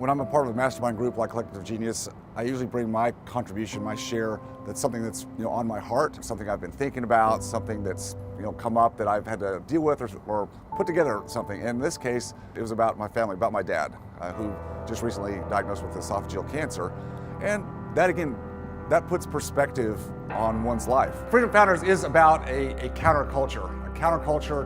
When I'm a part of a mastermind group like Collective Genius, I usually bring my contribution, my share. That's something that's on my heart, something I've been thinking about, something that's come up that I've had to deal with or put together something. In this case, it was about my family, about my dad, who just recently diagnosed with esophageal cancer. And that again, that puts perspective on one's life. Freedom Founders is about a counterculture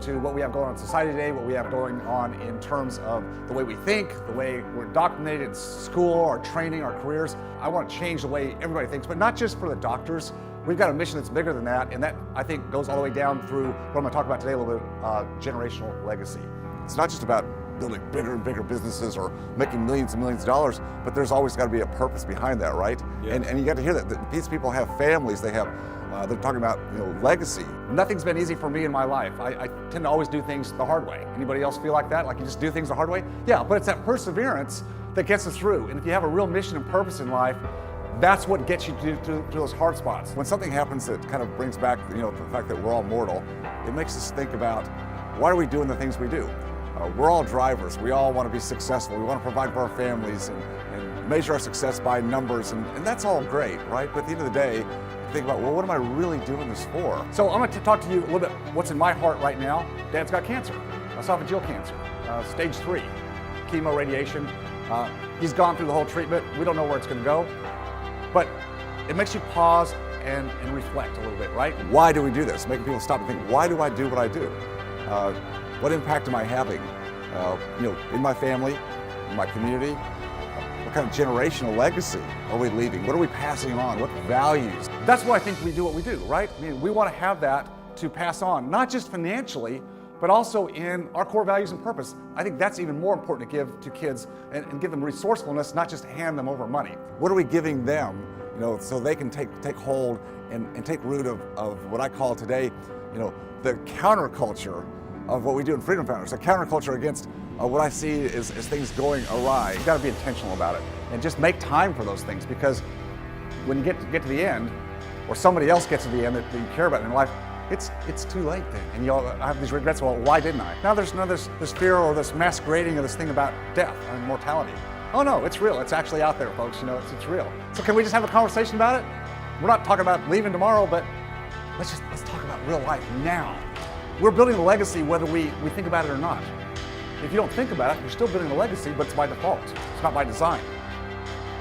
to what we have going on in society today, what we have going on in terms of the way we think, the way we're indoctrinated in school, our training, our careers. I want to change the way everybody thinks, but not just for the doctors. We've got a mission that's bigger than that, and that I think goes all the way down through what I'm going to talk about today, a little bit, generational legacy. It's not just about building bigger and bigger businesses or making millions and millions of dollars, but there's always got to be a purpose behind that, right? Yeah. And you got to hear that these people have families, they have, they're talking about legacy. Nothing's been easy for me in my life. I tend to always do things the hard way. Anybody else feel like that? Like you just do things the hard way? Yeah, but it's that perseverance that gets us through. And if you have a real mission and purpose in life, that's what gets you to those hard spots. When something happens that kind of brings back the fact that we're all mortal, it makes us think about why are we doing the things we do? We're all drivers. We all want to be successful. We want to provide for our families and measure our success by numbers, and that's all great, right? But at the end of the day, think about, well, what am I really doing this for? So I'm going to talk to you a little bit what's in my heart right now. Dad's got cancer, esophageal cancer, stage 3, chemo, radiation. He's gone through the whole treatment. We don't know where it's going to go, but it makes you pause and reflect a little bit, right? Why do we do this? Making people stop and think, why do I do what I do? What impact am I having, in my family, in my community? What kind of generational legacy are we leaving? What are we passing on? What values? That's why I think we do what we do, right? I mean, we want to have that to pass on, not just financially, but also in our core values and purpose. I think that's even more important to give to kids and give them resourcefulness, not just hand them over money. What are we giving them, so they can take hold and take root of what I call today, the counterculture of what we do in Freedom Founders, a counterculture against what I see is things going awry. You've got to be intentional about it and just make time for those things, because when you get to the end, or somebody else gets to the end that you care about in life, it's too late then. And you'll have these regrets, well, why didn't I? Now there's this fear or this masquerading of this thing about death and mortality. Oh no, it's real. It's actually out there, folks. It's real. So can we just have a conversation about it? We're not talking about leaving tomorrow, but let's talk about real life now. We're building a legacy whether we think about it or not. If you don't think about it, you're still building a legacy, but it's by default. It's not by design.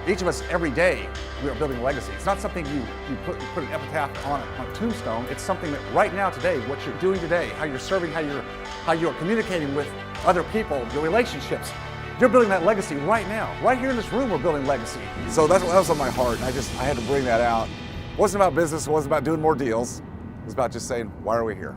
Each of us, every day, we are building a legacy. It's not something you put an epitaph on a tombstone. It's something that right now, today, what you're doing today, how you're serving, how you're communicating with other people, your relationships. You're building that legacy right now. Right here in this room, we're building legacy. So that was on my heart, and I had to bring that out. It wasn't about business, it wasn't about doing more deals. It was about just saying, why are we here?